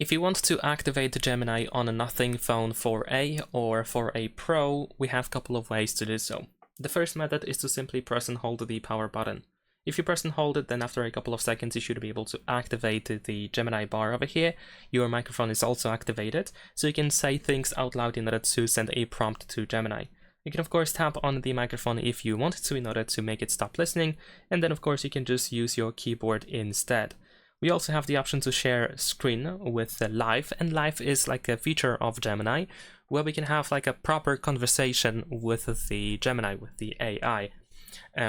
If you want to activate the Gemini on a Nothing Phone 4a or 4a Pro, we have a couple of ways to do so. The first method is to simply press and hold the power button. If you press and hold it, then after a couple of seconds you should be able to activate the Gemini bar over here. Your microphone is also activated, so you can say things out loud in order to send a prompt to Gemini. You can of course tap on the microphone if you want to in order to make it stop listening, and then of course you can just use your keyboard instead. We also have the option to share screen with Live, and Live is like a feature of Gemini where we can have like a proper conversation with the Gemini, with the AI,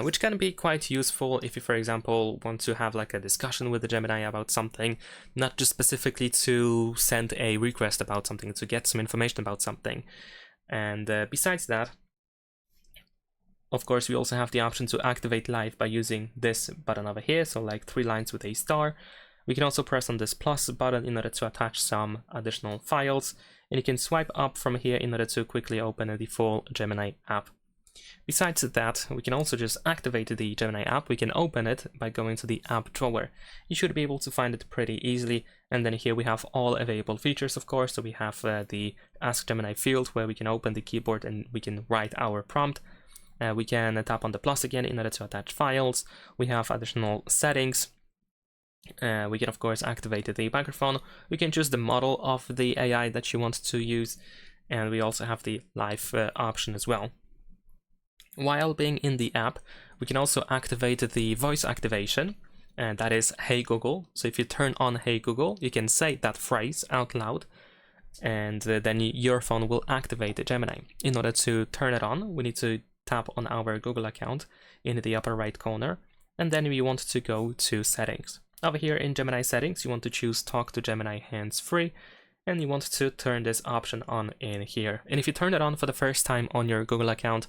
which can be quite useful if you, for example, want to have like a discussion with the Gemini about something, not just specifically to send a request about something, to get some information about something. And besides that, of course, we also have the option to activate Live by using this button over here, so like 3 lines with a star. We can also press on this plus button in order to attach some additional files, and you can swipe up from here in order to quickly open the full Gemini app. Besides that, we can also just activate the Gemini app. We can open it by going to the app drawer. You should be able to find it pretty easily, and then here we have all available features, of course. So we have the Ask Gemini field where we can open the keyboard and we can write our prompt. We can tap on the plus again in order to attach files. We have additional settings. We can of course activate the microphone. We can choose the model of the AI that you want to use, and we also have the live option as well. While being in the app, we can also activate the voice activation, and that is Hey Google. So if you turn on Hey Google, you can say that phrase out loud, and then your phone will activate Gemini. In order to turn it on, we need to tap on our Google account in the upper right corner, and then we want to go to settings. Over here in Gemini settings, you want to choose Talk to Gemini hands-free, and you want to turn this option on in here. And if you turn it on for the first time on your Google account,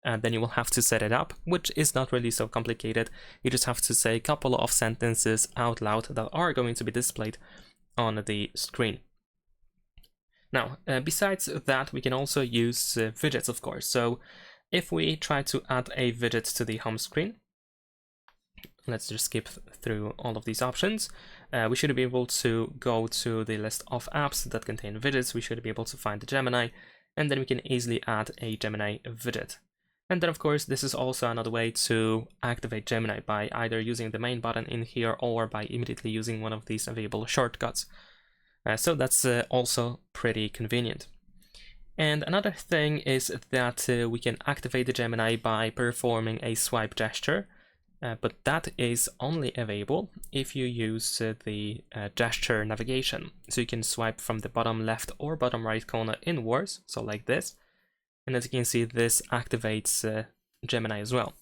then you will have to set it up, which is not really so complicated. You just have to say a couple of sentences out loud that are going to be displayed on the screen. Now, besides that, we can also use widgets, of course. So if we try to add a widget to the home screen, let's just skip through all of these options. We should be able to go to the list of apps that contain widgets. We should be able to find the Gemini, and then we can easily add a Gemini widget. And then of course, this is also another way to activate Gemini by either using the main button in here or by immediately using one of these available shortcuts. So that's also pretty convenient. And another thing is that we can activate the Gemini by performing a swipe gesture, but that is only available if you use the gesture navigation. So you can swipe from the bottom left or bottom right corner inwards, so like this. And as you can see, this activates Gemini as well.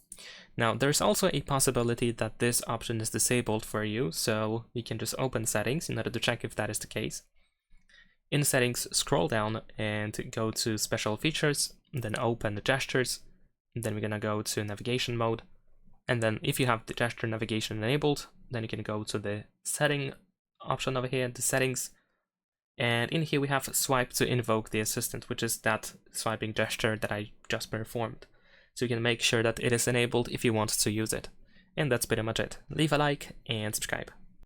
Now, there's also a possibility that this option is disabled for you, so you can just open settings in order to check if that is the case. In settings, scroll down and go to special features, then open the gestures, and then we're gonna go to navigation mode. And then if you have the gesture navigation enabled, then you can go to the setting option over here, the settings. And in here we have swipe to invoke the assistant, which is that swiping gesture that I just performed. So you can make sure that it is enabled if you want to use it. And that's pretty much it. Leave a like and subscribe.